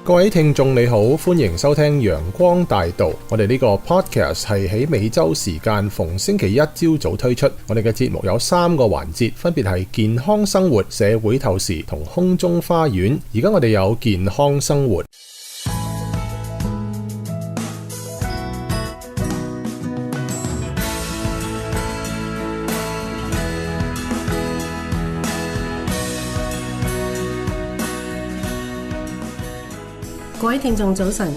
各位聽眾你好，歡迎收聽陽光大道。我哋呢個 podcast 係喺美洲時間逢星期一朝早推出。我哋嘅節目有3個環節，分別係健康生活、社會透視同空中花園。而家我哋有健康生活。各位聽眾早晨，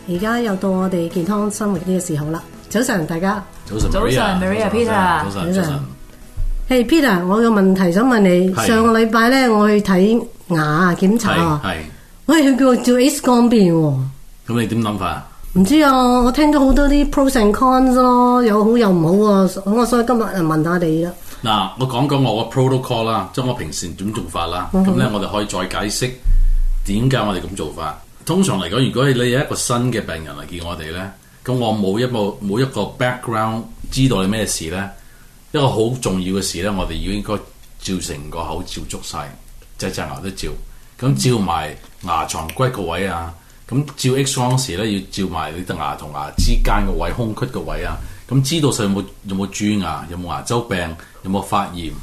而家又到我哋健康生活呢個時候啦。早晨大家，早晨 Maria Peter， 早晨。Hey Peter， 我有問題想問你。上個禮拜咧，我去睇牙檢查啊，喂，佢叫我照 X 光片喎。咁你點諗法啊？唔知啊，我聽咗好多啲 pros and cons 咯，有好有唔好啊。我所以今日就問下你啦。嗱，我講我個 protocol 啦，即係我平時點做法啦。咁咧，我哋可以再解釋點解我哋咁做法。通常嚟講，如果你有一個新嘅病人嚟見我哋咧，咁我冇一個 background 知道你咩事咧，一個好重要嘅事咧，我哋要應該照成個口照足晒，隻牙都照，咁照埋牙床骨個位啊，咁照 X 光時咧要照埋你隻牙同牙之間個位、空隙個位啊，咁知道上有冇蛀牙、有冇牙周病、有冇發炎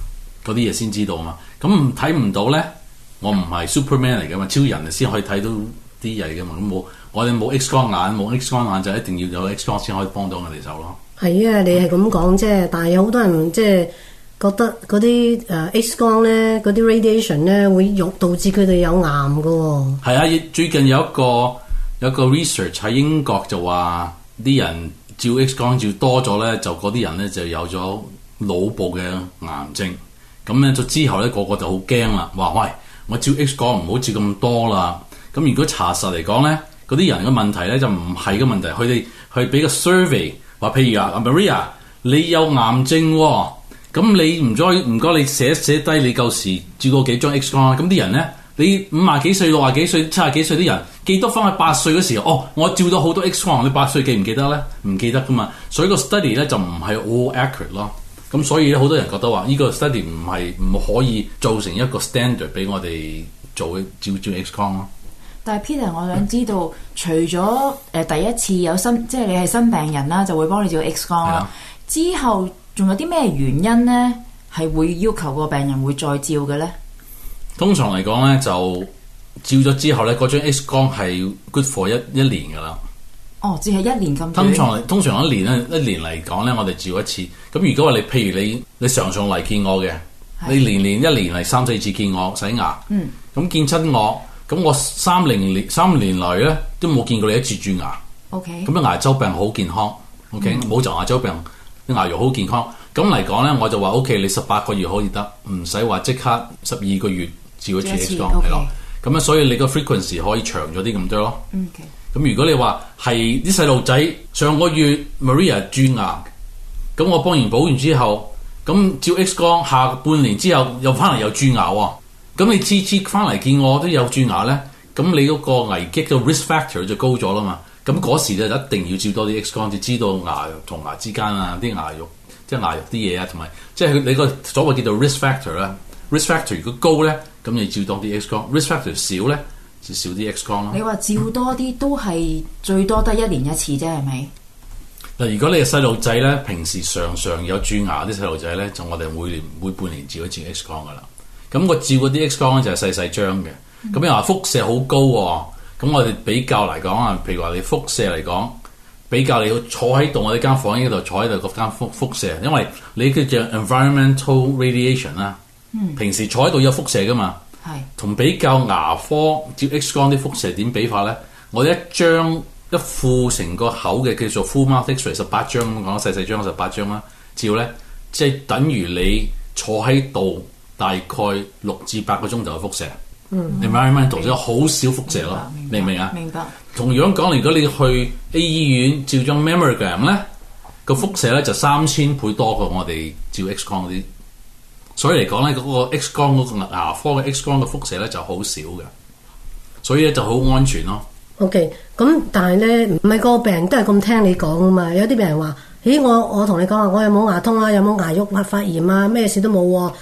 嗰啲嘢先知道啊嘛。咁睇唔到咧，我唔係 Superman 嚟噶嘛，超人先可以睇到啲嘢嘅嘛，咁我哋冇 X 光眼，冇 X 光眼就一定要有 X 光先可以幫到我哋手咯。係啊，你係咁講啫，但係有好多人即係覺得嗰啲X 光咧，嗰啲 radiation 咧會導致佢哋有癌㗎喎。係啊，最近有一個 research 喺英國就話啲人照 X 光照多咗咧，就嗰啲人咧就有咗腦部嘅癌症。咁咧就之後咧個個就好驚啦，話喂，我照 X 光唔好照咁多啦。咁如果查實嚟講咧，嗰啲人嘅問題咧就唔係個問題，佢哋去俾個 survey 話，譬如啊 Maria， 你有癌症喎，咁你唔該你寫低你舊時照過幾張 X 光啊？咁啲人咧，你50幾歲、60幾歲、70幾歲啲人記得翻去8歲嗰時候，哦，我照到好多 X 光，你8歲記唔記得咧？唔記得噶嘛，所以個 study 咧就唔係 all accurate 咯。咁所以咧好多人覺得話呢個 study 唔可以做成一個 standard 俾我哋做照 X 光咯。但係 Peter， 我想知道，除咗第一次有新，即係你係新病人啦，就會幫你照 X 光啦。之後仲有啲咩原因咧，係會要求個病人會再照嘅咧？通常嚟講咧，就照咗之後咧，嗰張 X 光係 good for 一年噶啦。哦，只係1年咁短。通常一年嚟講咧，我哋照一次。咁如果話譬如你常嚟見我嘅，你一年嚟3-4次見我洗牙，咁見親我。咁我3年來咧都冇見過你一次蛀牙。OK。咁啲牙周病好健康。OK。冇就牙周病，啲牙肉好健康。咁嚟講咧，我就話 OK， 你18個月可以得，唔使話即刻12個月照一次 X 光係咯。咁所以你個 frequency 可以長咗啲咁多咯。OK。咁如果你話係啲細路仔上個月 Maria 蛀牙，咁我幫完補完之後，咁照 X 光下半年之後又翻嚟又蛀牙喎。咁你次次翻嚟見我都有蛀牙咧，咁你嗰個危機嘅 risk factor 就高咗啦嘛。咁嗰時就一定要照多啲 X 光，就知道牙同牙之間啊啲牙肉，即係牙肉啲嘢啊，同埋即係你個所謂叫做 risk factor 啦。risk factor 如果高咧，咁你照多啲 X 光； risk factor 少咧，就少啲 X 光咯。你話照多啲都係最多得1年1次啫，係咪？嗱，如果你係細路仔咧，平時常有蛀牙啲細路仔咧，就我哋每半年照一次 X 光噶啦。咁我照嗰啲 X 光咧就係細細張嘅，咁又話輻射好高喎，咁我哋比較嚟講啊，譬如話你輻射嚟講，比較你要坐喺度，我哋間房呢度坐喺度嗰間輻射，因為你叫做 environmental radiation 啦，平時坐喺度有輻射噶嘛，同比較牙科照 X 光啲輻射點比法咧，我哋一副成個口嘅叫做 full mouth X-ray 18張咁講，細細張18張啦，照咧即係等於你坐喺度。大概6至8個鐘頭嘅輻射，environmental 即係好少輻射咯，明唔明啊？明白。同樣講，如果你去 A 醫院照張 mammogram 咧，個輻射咧就3000倍多過我哋照 X 光嗰啲，所以嚟講咧，嗰個 X 光嗰個牙科嘅 X 光嘅輻射咧就好少嘅，所以咧就好安全咯。OK， 咁但係咧唔係個病人都係咁聽你講噶嘛？有啲病人話：咦，我同你講話，我又冇牙痛啊，又冇牙肉發炎啊，咩事都冇喎。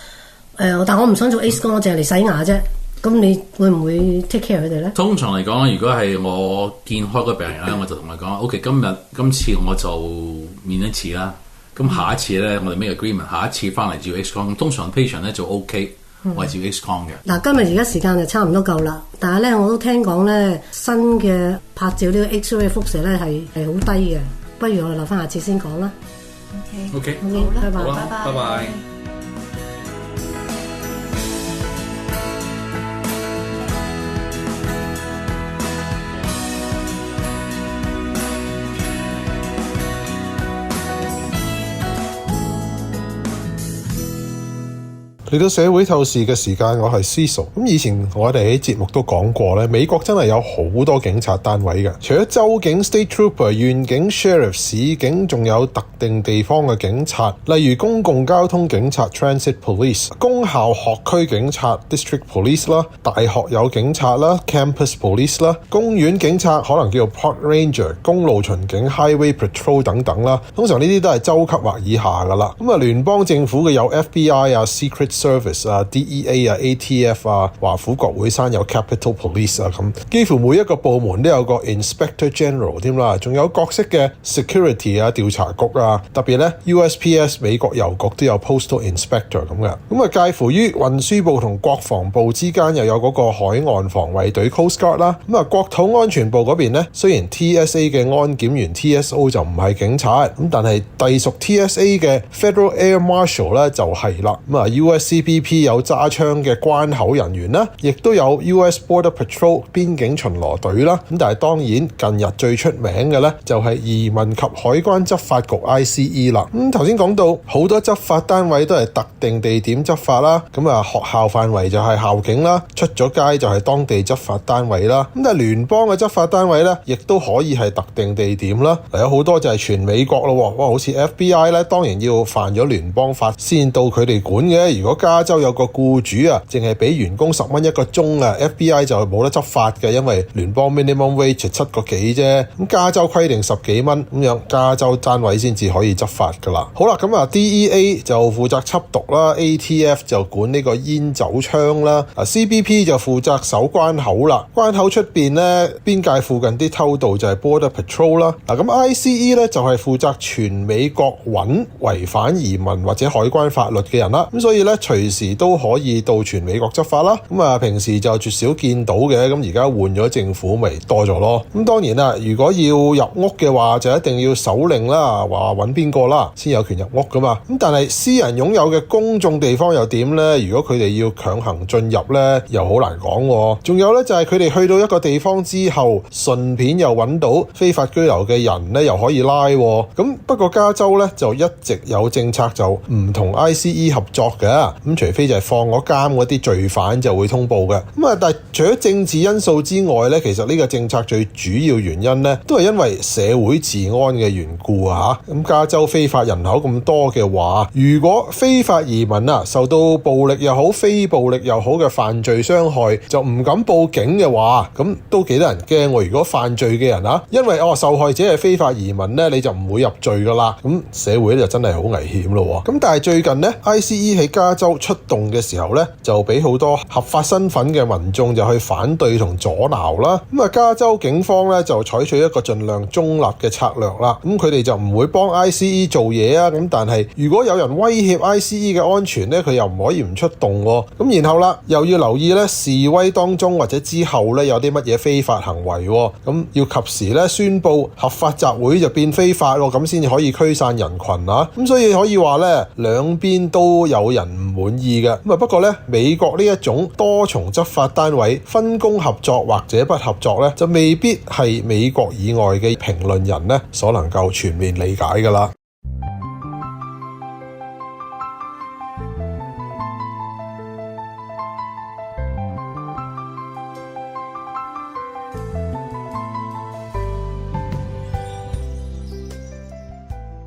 但我唔想做 X 光，我淨係嚟洗牙啫。咁你會唔會 take care 佢哋咧？通常嚟講，如果係我見開個病人咧，我就同佢講：OK，今次我就面一次啦。咁下一次咧，我哋 make agreement，下一次翻嚟照 X 光。通常 patient 咧就 OK，我係照 X 光嘅。嗱，今日而家時間就差唔多夠啦，但係咧我都聽講咧新嘅拍照呢個 X-ray 輻射咧係好低嘅，不如我哋留翻下次先講啦。OK，好啦，拜拜，拜拜。嚟到社會透視嘅時間，我係 Cecil。咁以前我哋喺節目都講過咧，美國真係有好多警察單位嘅，除咗州警 State Trooper、縣警 Sheriff、市警，仲有特定地方嘅警察，例如公共交通警察 Transit Police、公校學區警察 District Police 啦，大學有警察啦 Campus Police 啦，公園警察可能叫做 Park Ranger、公路巡警 Highway Patrol 等等啦。通常呢啲都係州級或以下噶啦。咁啊，聯邦政府嘅有 FBI 啊、Secret Service 啊、DEA 啊、ATF 啊，華府國會山有 Capitol Police 啊，咁幾乎每一個部門都有個 Inspector General 添啦，仲有各式嘅 Security 啊、調查局啊，特別咧 USPS 美國郵局都有 Postal Inspector 咁嘅。咁啊，介乎於運輸部同國防部之間又有嗰個海岸防衛隊 Coast Guard 啦。咁啊，國土安全部嗰邊咧，雖然 TSA 嘅安檢員 TSO 就唔係警察，咁但係隸屬 TSA 嘅 Federal Air Marshal 咧就係啦。咁啊 USCBP 有揸槍嘅關口人員啦，亦都有 US Border Patrol 邊境巡邏隊啦。咁但係當然近日最出名嘅咧就係移民及海關執法局 ICE 啦。咁頭先講到好多執法單位都係特定地點執法啦。咁啊，學校範圍就係校警啦，出咗街就係當地執法單位啦。咁但係聯邦嘅執法單位咧，亦都可以係特定地點啦。有好多就係全美國咯。哇，好似 FBI 咧，當然要犯咗聯邦法先到佢哋管嘅。如果加州有個僱主啊，淨係俾員工10蚊一個鐘啊 ，FBI 就冇得執法嘅，因為聯邦 minimum wage 7個幾啫。咁加州規定10幾蚊，咁樣加州單位先至可以執法噶啦。好啦，咁啊 DEA 就負責緝毒啦 ，ATF 就管呢個煙酒槍啦，CBP 就負責守關口啦。關口出邊咧，邊界附近啲偷渡就係 Border Patrol 啦。咁 ICE 咧就係負責全美國揾違反移民或者海關法律嘅人啦。咁所以咧隨時都可以到全美國執法啦。咁啊平時就絕少見到嘅，咁而家換咗政府咪多咗咯。咁當然啦，如果要入屋嘅話，就一定要手令啦，話揾邊個啦，先有權入屋噶嘛。咁但係私人擁有嘅公眾地方又點呢？如果佢哋要強行進入呢，又好難講。仲有呢，就係佢哋去到一個地方之後，順便又揾到非法居留嘅人呢，又可以拉。咁不過加州呢，就一直有政策就唔同 ICE 合作嘅。咁除非就係放咗監嗰啲罪犯就會通報嘅。咁啊，但係除咗政治因素之外呢，其實呢個政策最主要原因呢，都係因為社會治安嘅緣故啊。咁加州非法人口咁多嘅話，如果非法移民啊受到暴力又好、非暴力又好嘅犯罪傷害，就唔敢報警嘅話，咁都幾得人驚。如果犯罪嘅人啊，因為受害者係非法移民呢，你就唔會入罪噶啦。咁社會就真係好危險咯。咁但係最近呢 ICE 喺加州出動嘅時候呢，就俾好多合法身份嘅民眾就去反對同阻撓啦。咁啊，加州警方呢，就採取一個盡量中立嘅策略啦。咁佢哋就唔會幫 ICE 做嘢啊。咁但係如果有人威脅 ICE 嘅安全呢，佢又唔可以唔出動。咁然後啦，又要留意呢示威當中或者之後呢，有啲乜嘢非法行為。咁要及時呢宣布合法集會就變非法，咁先至可以驅散人群啊。咁所以可以話呢，兩邊都有人唔滿意嘅。咁啊，不過呢，美國呢一種多重執法單位分工合作或者不合作呢，就未必係美國以外嘅評論人呢所能夠全面理解㗎啦。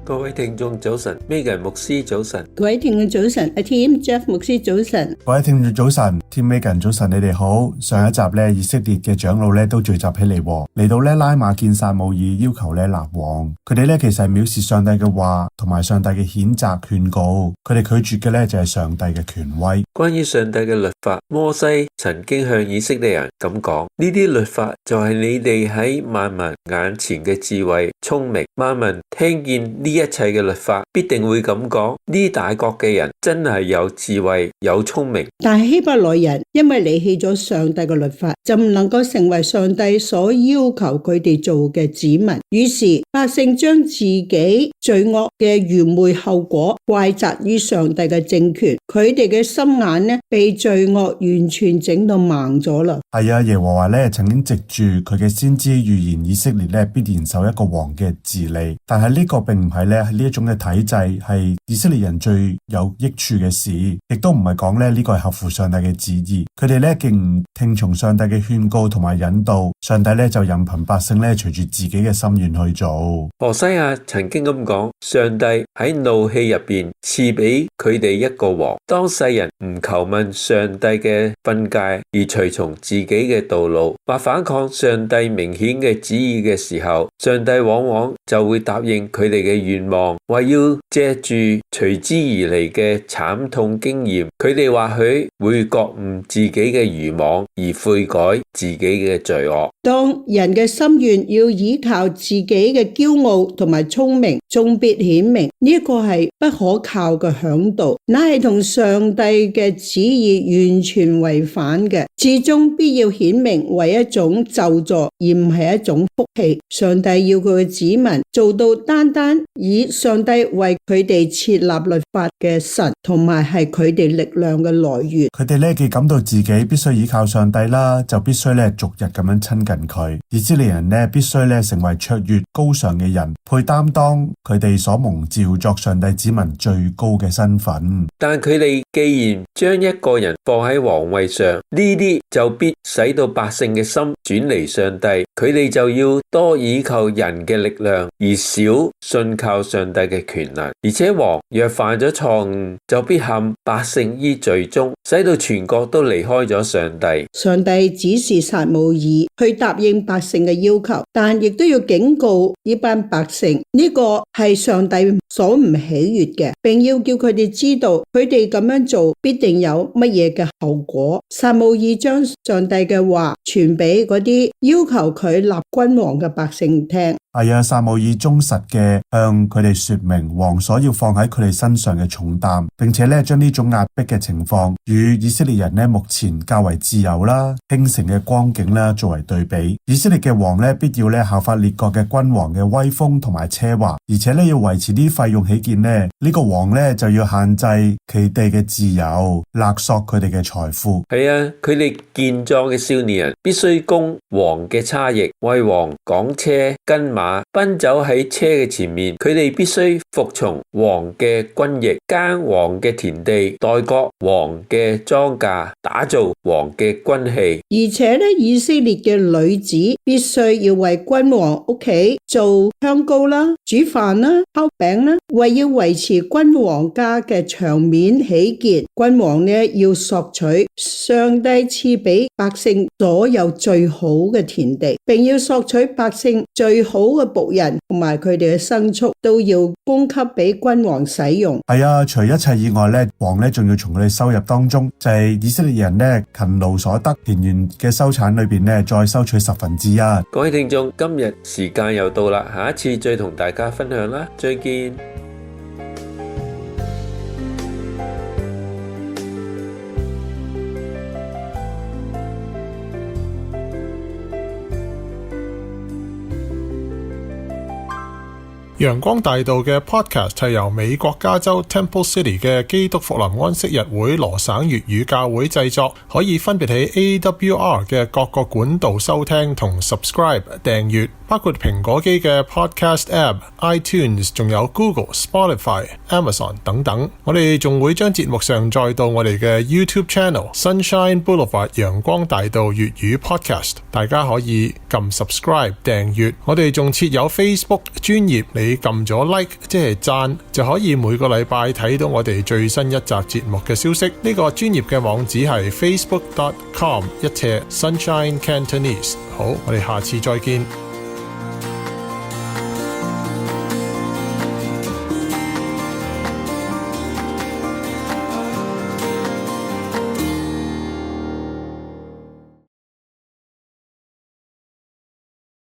各位聽眾早晨 ，Megan 牧師早晨，各位聽眾早晨，阿 Tim、Jeff 牧師早晨，各位聽眾早晨 Tim Megan 早晨，你哋好。上一集咧，以色列嘅長老咧都聚集起嚟到咧拉馬見撒母耳，要求咧立王。佢哋咧其實係藐視上帝嘅話，同埋上帝嘅譴責勸告。佢哋拒絕嘅咧就係上帝嘅權威。關於上帝嘅律法，摩西曾經向以色列人咁講：呢啲律法就係你哋喺萬民眼前嘅智慧、聰明。萬民聽見呢一切嘅律法，必定會咁講：呢大國嘅人真係有智慧、有聰明。但係希伯來人因為離棄咗上帝嘅律法，就唔能夠成為上帝所要求佢哋做嘅子民。於是百姓將自己罪惡嘅愚昧後果怪責於上帝嘅政權，佢哋嘅心眼呢被罪惡完全整到盲咗啦。係啊，耶和華咧曾經藉住佢嘅先知預言以色列咧必然受一個王嘅治理，但係呢個並唔係咧呢一種嘅體制係以色列人最有益處嘅事，亦都唔係講咧呢個係合乎上帝嘅旨意。佢哋咧竟唔聽從上帝嘅勸告同埋引導，上帝咧就任憑百姓咧隨住自己嘅心願去做。何西阿曾經咁講：上帝喺怒氣入邊賜俾佢哋一個王，當世人唔求問上帝嘅訓誡，而隨從自己嘅道路，或反抗上帝明顯嘅旨意嘅時候，上帝往往就會答應佢哋嘅願望，為要借住隨之而嚟嘅慘痛經驗，佢哋或許會覺悟自己嘅愚妄而悔改自己嘅罪惡。當人嘅心願要依靠自己嘅驕傲同埋聰明，終必顯明呢個係不可靠嘅嚮導，乃係同上帝嘅旨意完全違反嘅，至終必要顯明為一種咒詛，而唔係一種福氣。上帝要佢嘅子民做到單單以上帝為佢哋設立律法嘅神，同埋係佢哋力量嘅來源。佢哋咧既感到自己必須依靠上帝啦，就必須咧逐日咁樣親近佢。以色列人咧必須咧成為卓越高尚嘅人，配擔當佢哋所蒙召作上帝子民最高嘅身份。但佢哋既然將一個人放喺皇位上，呢啲就必使到百姓嘅心轉離上帝，佢哋就要多倚靠人嘅力量，而少信靠上帝嘅權能。而且王若犯咗錯誤，就必陷百姓於罪中，使到全國都離開咗上帝。上帝指示撒母耳去答應百姓嘅要求，但亦都要警告呢班百姓，呢個係上帝所唔喜悅嘅，並要叫佢哋知道佢哋咁樣做必定有乜嘢嘅後果。撒母耳將上帝嘅話傳俾嗰啲要求佢立君王嘅百姓聽。係啊，撒母耳忠實嘅向佢哋說明王所要放喺佢哋身上嘅重擔，並且咧將呢種壓迫嘅情況與以色列人咧目前較為自由啦、興盛嘅光景啦作為對比。以色列嘅王咧必要咧效法列國嘅君王嘅威風同埋奢華，而且咧要維持啲費用起見咧，呢個王咧就要限制佢哋嘅自由，勒索佢哋嘅財富。係啊，佢哋健壯嘅少年人必須供王嘅差役，為王趕車跟馬，奔走喺車嘅前面。佢哋必須服從王嘅軍役，耕王嘅田地，代割王嘅莊稼，打造王嘅軍器。而且咧，以色列嘅女子必須要為君王屋企做香膏啦、煮飯啦、烤餅啦，為要維持君王家嘅場面起見，君王呢要索取上帝賜俾百姓所有最好嘅田地，並要索取百姓最好嘅僕人同埋佢哋嘅牲畜，都要供給俾君王使用。係啊，除一切以外咧，王咧仲要從佢哋收入當中，就係以色列人咧勤勞所得田園嘅收產裏邊咧，再收取1/10。各位聽眾，今日時間又到啦，下一次再同大家分享啦，再見。陽光大道嘅 podcast 係由美國加州 Temple City 嘅基督復臨安息日會羅省粵語教會製作，可以分別喺 AWR 嘅各個管道收聽同 subscribe 訂閱，包括蘋果機嘅 podcast app、iTunes， 仲有 Google、Spotify、Amazon 等等。我哋仲會將節目上載到我哋嘅 YouTube Channel Sunshine Boulevard 陽光大道粵語 podcast， 大家可以撳 subscribe 訂閱。我哋仲設有 Facebook 專頁，你你撳咗 like 即係讚，就可以每個禮拜睇到我哋最新一集節目嘅消息。呢個專頁嘅網址係 facebook.com/Sunshine Cantonese。好，我哋下次再見。